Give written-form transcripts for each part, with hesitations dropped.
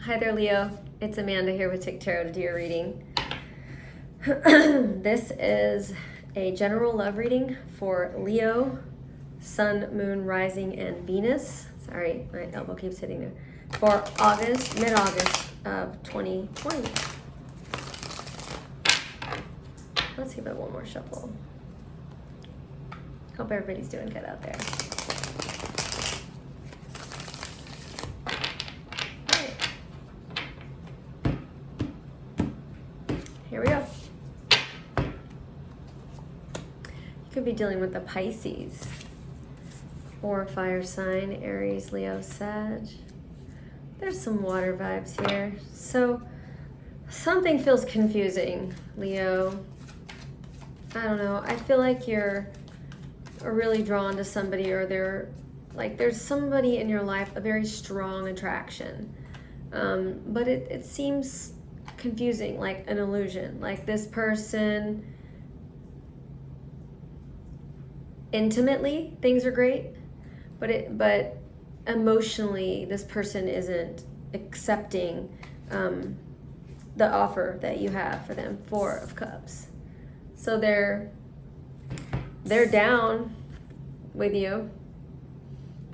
Hi there, Leo. It's Amanda here with TikTarot to do your reading. This is a general love reading for Leo, Sun, Moon, Rising, and Venus. Sorry, my elbow keeps hitting there. For August, mid-August of 2020. Let's give it one more shuffle. Hope everybody's doing good out there. Here we go. You could be dealing with the Pisces or fire sign, Aries, Leo, Sag. There's some water vibes here. So something feels confusing, Leo. I don't know. I feel like you're really drawn to somebody, or there's somebody in your life, a very strong attraction. But it seems confusing, like an illusion. Like this person, intimately, things are great, but emotionally, this person isn't accepting the offer that you have for them. Four of Cups. So they're down with you,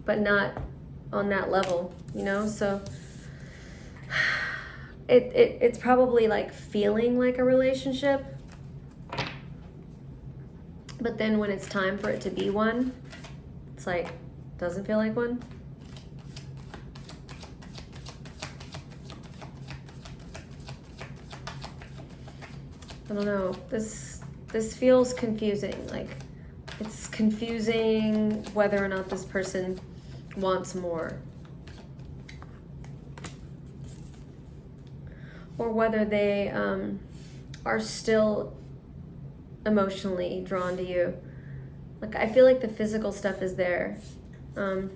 but not on that level, you know? So it's probably like feeling like a relationship, but then when it's time for it to be one, it's like, doesn't feel like one. I don't know. This feels confusing. Like, it's confusing whether or not this person wants more, or whether they are still emotionally drawn to you. Like, I feel like the physical stuff is there. And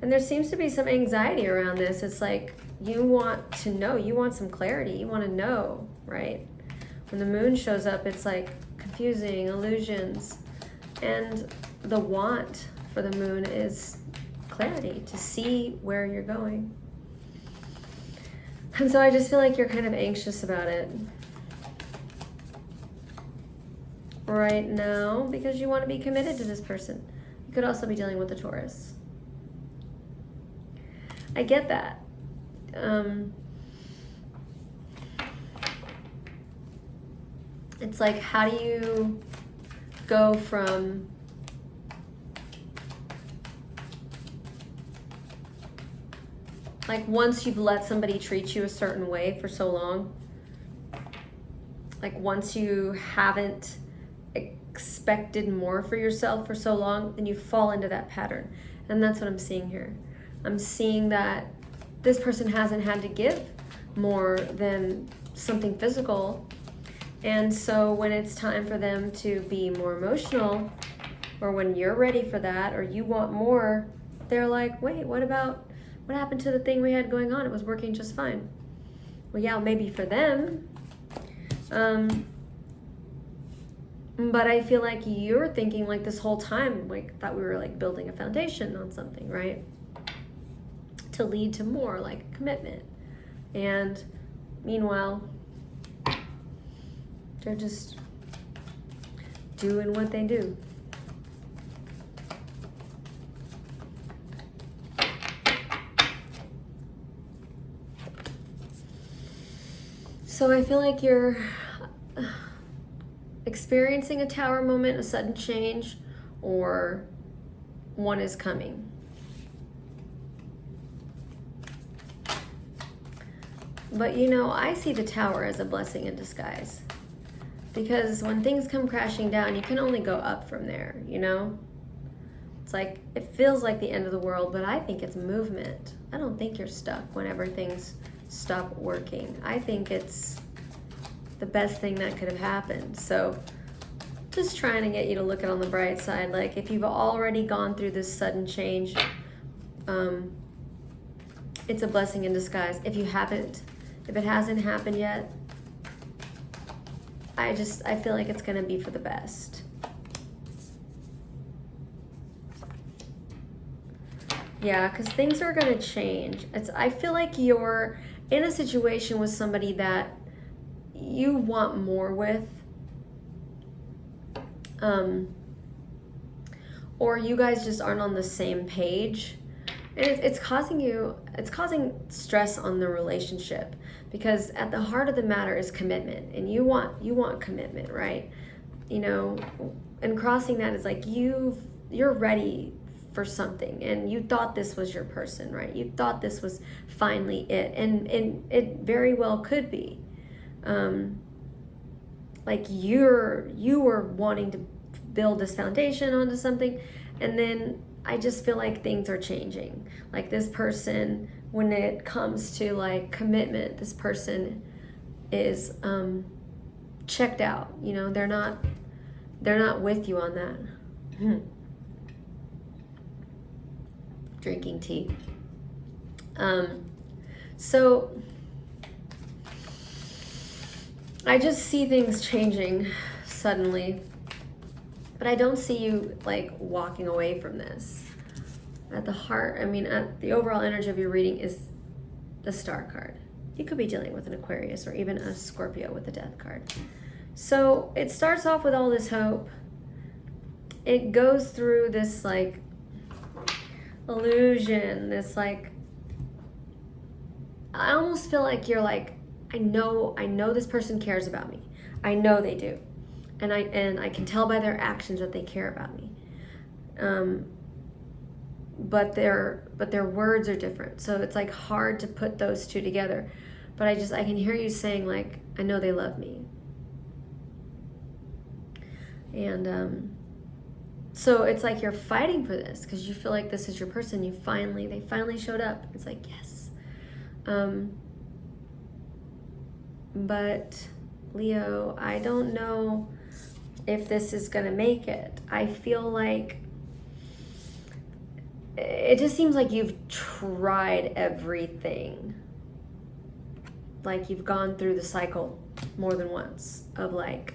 there seems to be some anxiety around this. It's like you want to know, you want some clarity, you want to know, right? When the moon shows up, it's like confusing, illusions. And the want for the moon is clarity, to see where you're going. And so I just feel like you're kind of anxious about it right now because you want to be committed to this person. You could also be dealing with a Taurus. I get that. It's like, how do you go from like, once you've let somebody treat you a certain way for so long, like once you haven't expected more for yourself for so long, then you fall into that pattern. And that's what I'm seeing here. I'm seeing that this person hasn't had to give more than something physical. And so when it's time for them to be more emotional, or when you're ready for that, or you want more, they're like, wait, what happened to the thing we had going on? It was working just fine. Well, yeah, maybe for them. But I feel like you're thinking like this whole time, like, thought we were like building a foundation on something, right? To lead to more, like commitment. And meanwhile, they're just doing what they do. So I feel like you're experiencing a tower moment, a sudden change, or one is coming. But you know, I see the tower as a blessing in disguise. Because when things come crashing down, you can only go up from there, you know? It's like, it feels like the end of the world, but I think it's movement. I don't think you're stuck whenever things stop working. I think it's the best thing that could have happened. So just trying to get you to look at on the bright side. Like, if you've already gone through this sudden change, it's a blessing in disguise. If it hasn't happened yet, I feel like it's gonna be for the best. Yeah, because things are going to change. I feel like you're in a situation with somebody that you want more with, or you guys just aren't on the same page, and it's causing stress on the relationship, because at the heart of the matter is commitment, and you want commitment, right? You know, and crossing that is like you're ready for something, and you thought this was your person, right? You thought this was finally it, and it very well could be. Like you were wanting to build this foundation onto something, and then I just feel like things are changing. Like this person, when it comes to like commitment, this person is checked out. You know, they're not with you on that. Drinking tea. So I just see things changing suddenly, but I don't see you like walking away from this. At the heart, I mean, at the overall energy of your reading is the Star card. You could be dealing with an Aquarius or even a Scorpio with the Death card. So it starts off with all this hope. It goes through this like illusion, this like, I almost feel like you're like, I know this person cares about me. I know they do. And I can tell by their actions that they care about me. But their words are different. So it's like hard to put those two together. But I can hear you saying like, I know they love me. And so it's like you're fighting for this because you feel like this is your person. They finally showed up. It's like, yes. But Leo, I don't know if this is gonna make it. I feel like it just seems like you've tried everything. Like you've gone through the cycle more than once of like,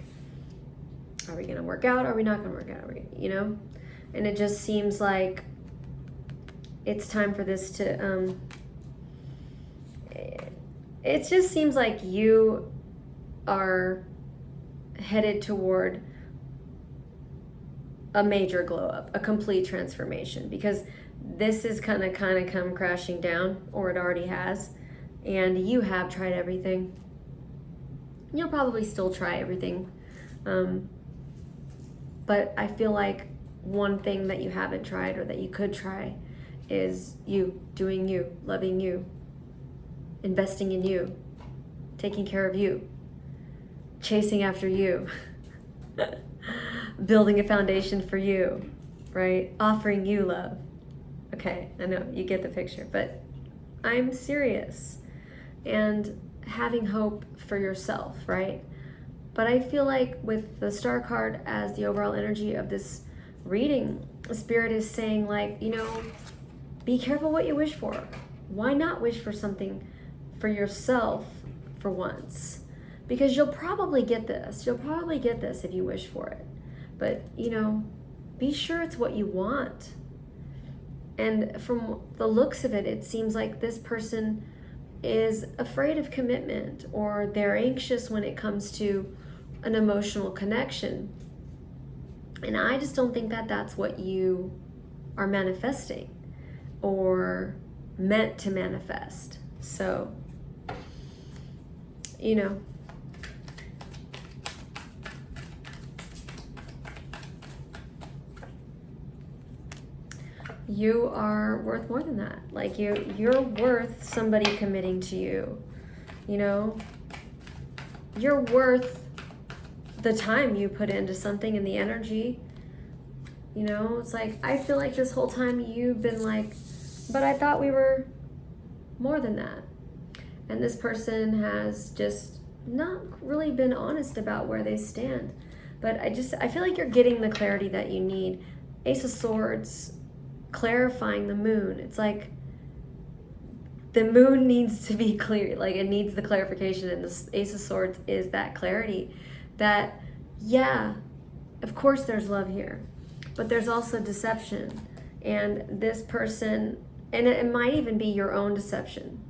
are we gonna work out? Are we not gonna work out? You know? And it just seems like it's time for this to, it just seems like you are headed toward a major glow up, a complete transformation, because this is kind of come crashing down, or it already has, and you have tried everything. You'll probably still try everything, but I feel like one thing that you haven't tried or that you could try is you, doing you, loving you, investing in you, taking care of you, chasing after you, building a foundation for you, right? Offering you love. Okay, I know, you get the picture, but I'm serious. And having hope for yourself, right? But I feel like with the Star card as the overall energy of this reading, Spirit is saying like, you know, be careful what you wish for. Why not wish for something for yourself for once? Because you'll probably get this. You'll probably get this if you wish for it. But, you know, be sure it's what you want. And from the looks of it, it seems like this person is afraid of commitment, or they're anxious when it comes to an emotional connection. And I just don't think that that's what you are manifesting or meant to manifest. So, you know, you are worth more than that. Like you're worth somebody committing to you, you know? You're worth the time you put into something and the energy, you know? It's like, I feel like this whole time you've been like, but I thought we were more than that. And this person has just not really been honest about where they stand. But I feel like you're getting the clarity that you need. Ace of Swords, clarifying the moon. It's like the moon needs to be clear, like it needs the clarification, and this Ace of Swords is that clarity that, yeah, of course there's love here, but there's also deception, and this person And it might even be your own deception.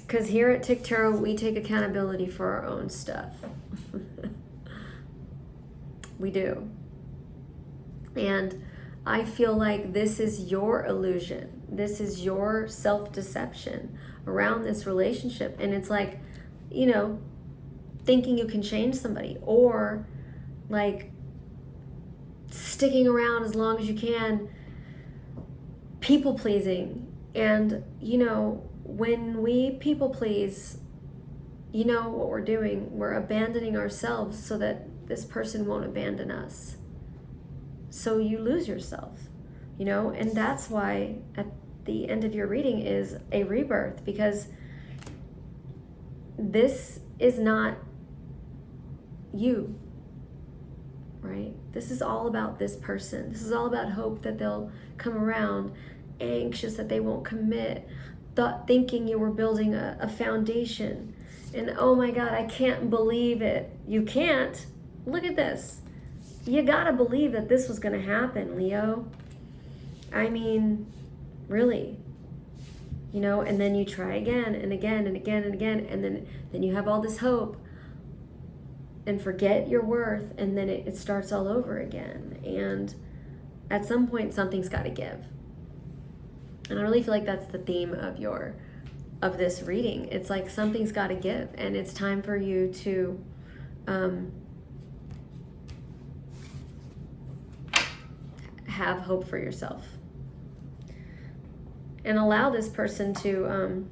Because here at TikTarot, we take accountability for our own stuff. We do. And I feel like this is your illusion. This is your self-deception around this relationship. And it's like, you know, thinking you can change somebody, or like sticking around as long as you can, people pleasing. And, you know, when we people please, you know what we're doing? We're abandoning ourselves so that this person won't abandon us. So you lose yourself, you know, and that's why at the end of your reading is a rebirth, because this is not you, right? This is all about this person. This is all about hope that they'll come around, anxious that they won't commit, thinking you were building a foundation. And oh my God, I can't believe it. You can't. Look at this. You gotta believe that this was gonna happen, Leo. I mean, really. You know, and then you try again and again and again and again, and then you have all this hope and forget your worth, and then it starts all over again. And at some point, something's gotta give. And I really feel like that's the theme of this reading. It's like something's gotta give, and it's time for you to have hope for yourself and allow this person to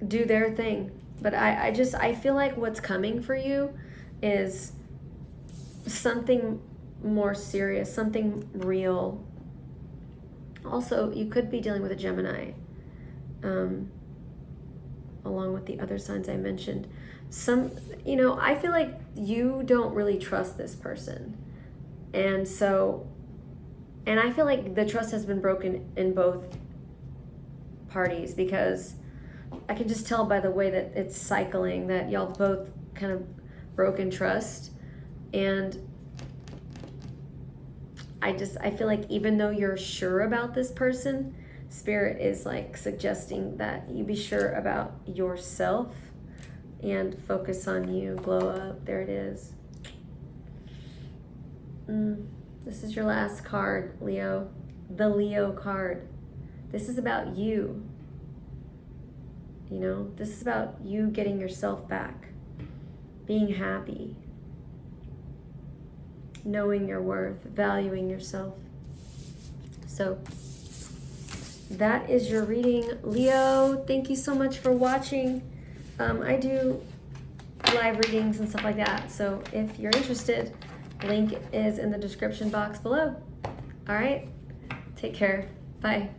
do their thing. But I feel like what's coming for you is something more serious, something real. Also, you could be dealing with a Gemini, along with the other signs I mentioned. You know, I feel like you don't really trust this person. And I feel like the trust has been broken in both parties, because I can just tell by the way that it's cycling that y'all both kind of broken trust. And I feel like even though you're sure about this person, Spirit is like suggesting that you be sure about yourself and focus on you. Glow up. There it is. This is your last card, Leo. The Leo card. This is about you. You know, this is about you getting yourself back, being happy, knowing your worth, valuing yourself. So that is your reading, Leo. Thank you so much for watching. I do live readings and stuff like that. So if you're interested, link is in the description box below. All right, take care. Bye.